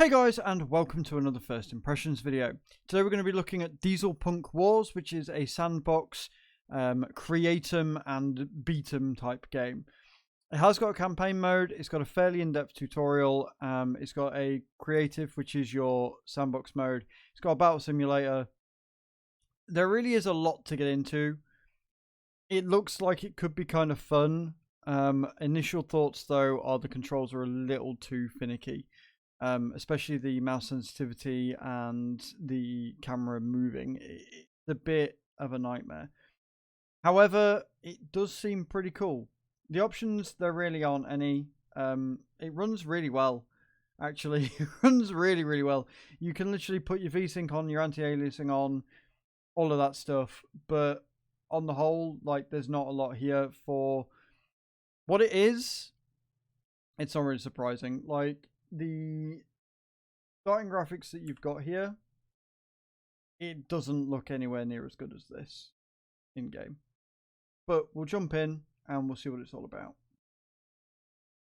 Hey guys, and welcome to another First Impressions video. Today we're going to be looking at DieselPunk Wars, which is a sandbox, create 'em and beat 'em type game. It has got a campaign mode, it's got a fairly in-depth tutorial, it's got a creative, which is your sandbox mode, it's got a battle simulator. There really is a lot to get into. It looks like it could be kind of fun. Initial thoughts though are the controls are a little too finicky. Especially the mouse sensitivity and the camera moving. It's a bit of a nightmare. However, it does seem pretty cool. The options, there really aren't any. It runs really well, actually. It runs really, really well. You can literally put your VSync on, your anti-aliasing on, all of that stuff. But on the whole, like, there's not a lot here for what it is. It's not really surprising. Like, the starting graphics that you've got here, it doesn't look anywhere near as good as this in game. But we'll jump in and we'll see what it's all about.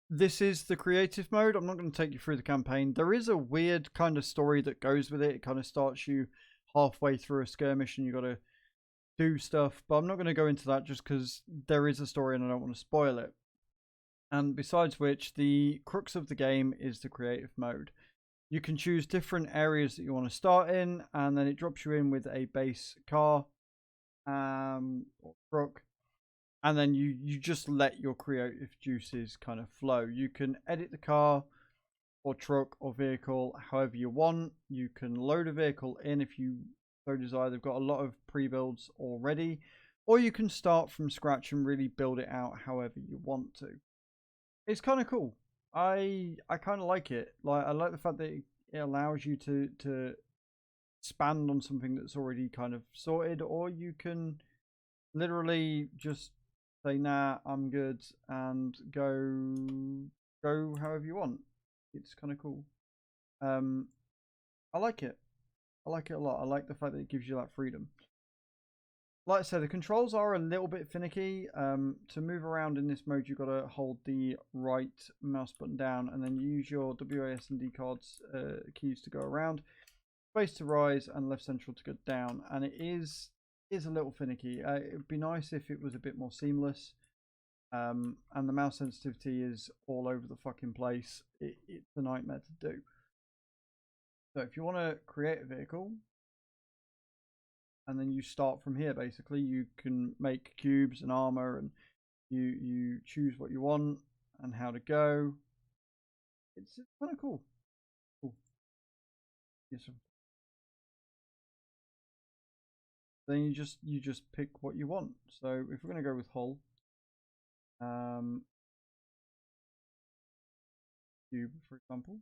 This is the creative mode. I'm not going to take you through the campaign. There is a weird kind of story that goes with it. It kind of starts you halfway through a skirmish and you've got to do stuff. But I'm not going to go into that just because there is a story and I don't want to spoil it. And besides which, the crux of the game is the creative mode. You can choose different areas that you want to start in, and then it drops you in with a base car or truck, and then you just let your creative juices kind of flow. You can edit the car or truck or vehicle however you want. You can load a vehicle in if you so desire. They've got a lot of pre-builds already, or you can start from scratch and really build it out however you want to. It's kind of cool. I kind of like it. Like, I like the fact that it allows you to expand on something that's already kind of sorted, or you can literally just say, nah, I'm good, and go however you want. It's kind of cool. I like it. I like it a lot. I like the fact that it gives you that freedom. Like I said, the controls are a little bit finicky. To move around in this mode, you've got to hold the right mouse button down and then use your WASD cards keys to go around. Space to rise and left central to go down. And it is a little finicky. It would be nice if it was a bit more seamless. And the mouse sensitivity is all over the fucking place. It's a nightmare to do. So if you want to create a vehicle, and then you start from here. Basically, you can make cubes and armor, and you choose what you want and how to go. It's kind of cool. Yes. Then you just pick what you want. So if we're going to go with hull, cube for example,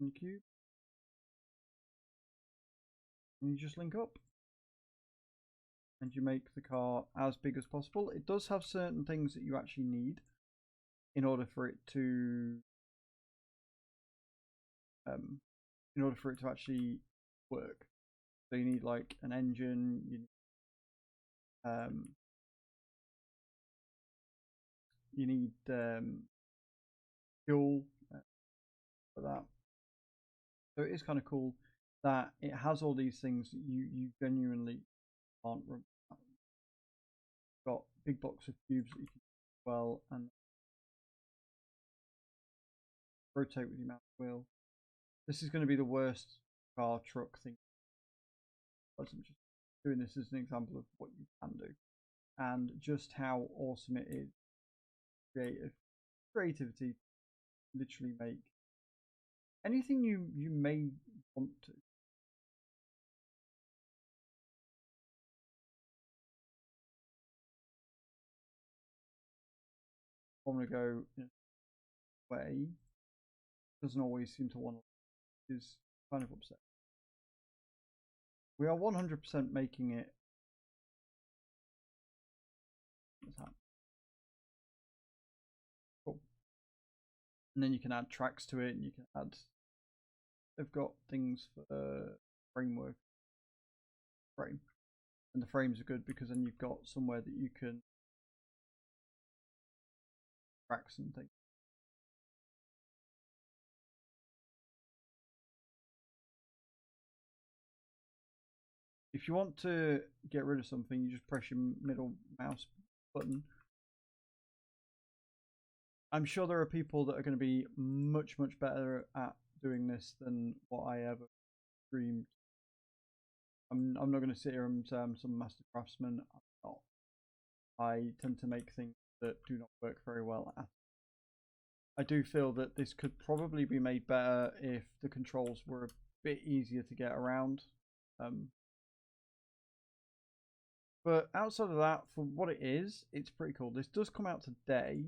and cube, and you just link up. And you make the car as big as possible. It does have certain things that you actually need in order for it to actually work. So you need like an engine. You need fuel for that. So it is kind of cool that it has all these things that you genuinely can't run. Got big box of cubes that you can do well and rotate with your mouse wheel. This is going to be the worst car truck thing. I'm just doing this as an example of what you can do and just how awesome it is. Creativity, literally make anything you may want to. I want to go in a way doesn't always seem to want to, is kind of upset. We are 100% making it. Cool. And then you can add tracks to it, and you can add. They've got things for framework frame, and the frames are good because then you've got somewhere that you can tracks and things. if you want to get rid of something, you just press your middle mouse button. I'm sure there are people that are going to be much better at doing this than what I ever dreamed. I'm not going to sit here and say I'm some master craftsman. I'm not. I tend to make things that do not work very well. I do feel that this could probably be made better if the controls were a bit easier to get around. But outside of that, for what it is, it's pretty cool. This does come out today.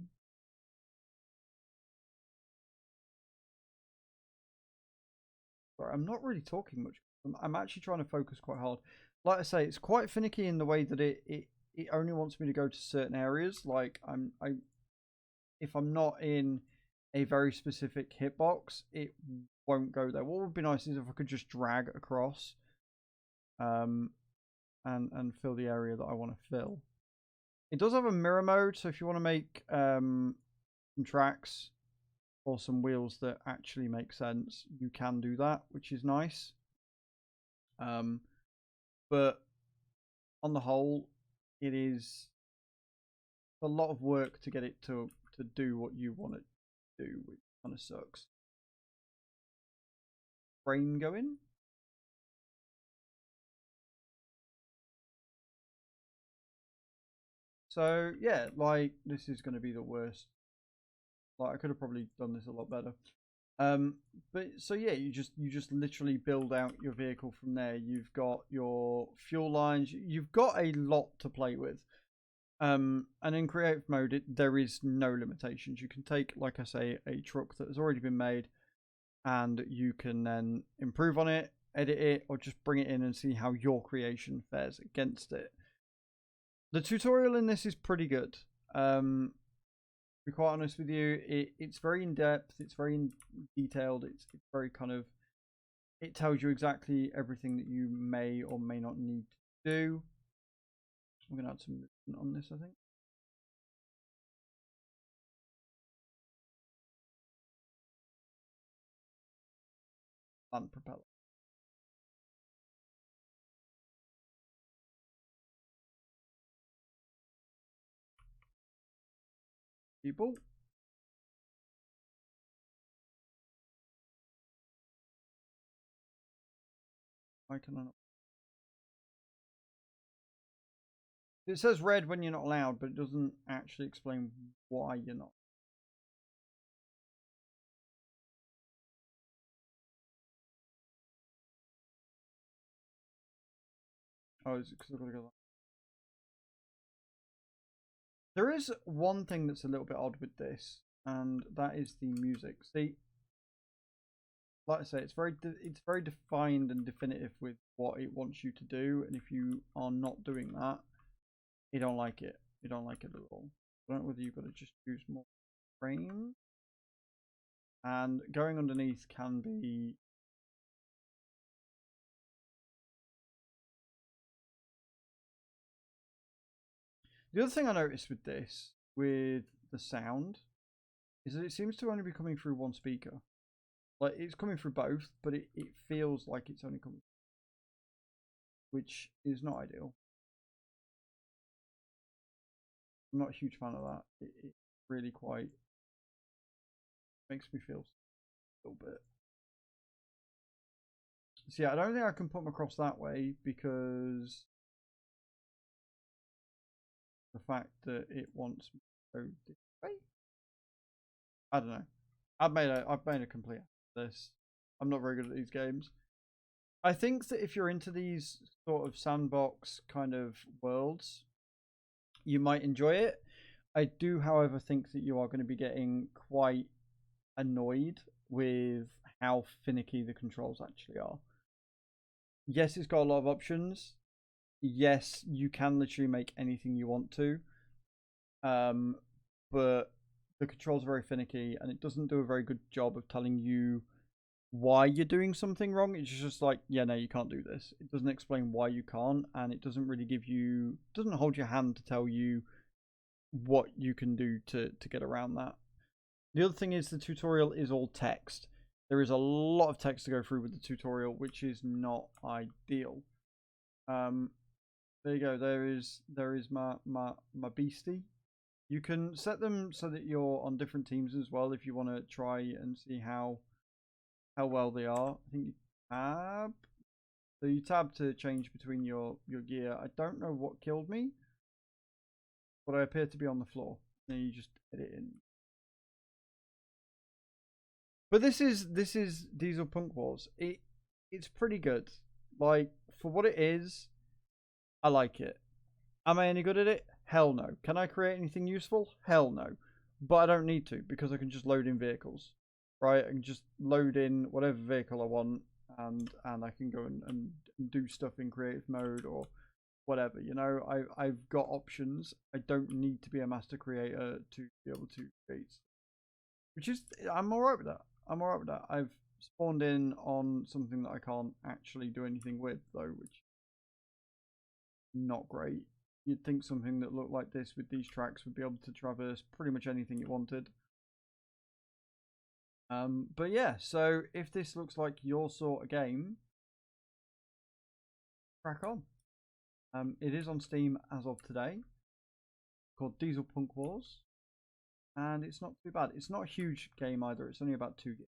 Sorry, I'm not really talking much. I'm actually trying to focus quite hard. Like I say, it's quite finicky in the way that it only wants me to go to certain areas. Like if I'm not in a very specific hitbox, it won't go there. What would be nice is if I could just drag across, and fill the area that I want to fill. It does have a mirror mode, so if you want to make some tracks or some wheels that actually make sense, you can do that, which is nice. But on the whole, it is a lot of work to get it to do what you want it to do, which kind of sucks. Brain going? So yeah, like this is going to be the worst. Like I could have probably done this a lot better. But so yeah, you just literally build out your vehicle from there. You've got your fuel lines. You've got a lot to play with. And in creative mode, there is no limitations. You can take, like I say, a truck that has already been made, and you can then improve on it, edit it, or just bring it in and see how your creation fares against it. The tutorial in this is pretty good. To be quite honest with you, it's very in depth, it's very detailed, it's very kind of, it tells you exactly everything that you may or may not need to do. I'm going to add some movement on this, I think. And propeller. People. Why can I not? It says red when you're not allowed, but it doesn't actually explain why you're not. Oh, is it because I've got to go? There is one thing that's a little bit odd with this, and that is the music. See, like I say, it's very defined and definitive with what it wants you to do, and if you are not doing that, you don't like it. You don't like it at all. I don't know whether you've got to just choose more frame, and going underneath can be. The other thing I noticed with this, with the sound, is that it seems to only be coming through one speaker. Like it's coming through both, but it feels like it's only coming, which is not ideal. I'm not a huge fan of that. It really quite makes me feel a little bit. So yeah, I don't think I can put them across that way because the fact that it wants me to go this way. I don't know. I've made a complete this. I'm not very good at these games. I think that if you're into these sort of sandbox kind of worlds, you might enjoy it. I do, however, think that you are going to be getting quite annoyed with how finicky the controls actually are. Yes, it's got a lot of options. Yes, you can literally make anything you want to. But the controls are very finicky, and it doesn't do a very good job of telling you why you're doing something wrong. It's just like, yeah, no, you can't do this. It doesn't explain why you can't, and it doesn't really give you, doesn't hold your hand to tell you what you can do to get around that. The other thing is the tutorial is all text. There is a lot of text to go through with the tutorial, which is not ideal. There you go. There is my beastie. You can set them so that you're on different teams as well if you want to try and see how well they are. I think you tab. So you tab to change between your gear. I don't know what killed me, but I appear to be on the floor. And you just edit in. But this is DieselPunk Wars. It's pretty good. Like for what it is, I like it. Am I any good at it? Hell no. Can I create anything useful? Hell no. But I don't need to because I can just load in vehicles. Right? I can just load in whatever vehicle I want and I can go and do stuff in creative mode or whatever. You know, I've got options. I don't need to be a master creator to be able to create. Which is I'm alright with that. I'm alright with that. I've spawned in on something that I can't actually do anything with though, which not great. You'd think something that looked like this with these tracks would be able to traverse pretty much anything you wanted. But yeah, so if this looks like your sort of game, crack on. It is on Steam as of today, called DieselPunk Wars, and it's not too bad. It's not a huge game either. It's only about 2 gigs.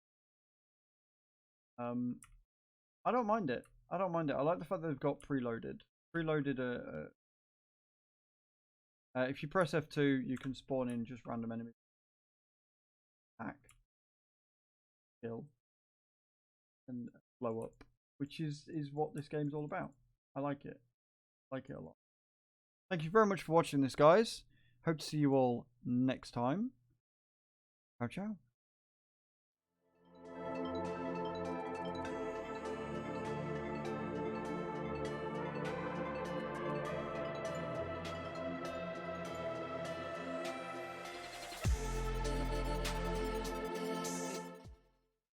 I don't mind it. I don't mind it. I like the fact that they've got preloaded. If you press F2, you can spawn in just random enemies. Attack, kill, and blow up, which is what this game's all about. I like it. I like it a lot. Thank you very much for watching this, guys. Hope to see you all next time. Ciao, ciao.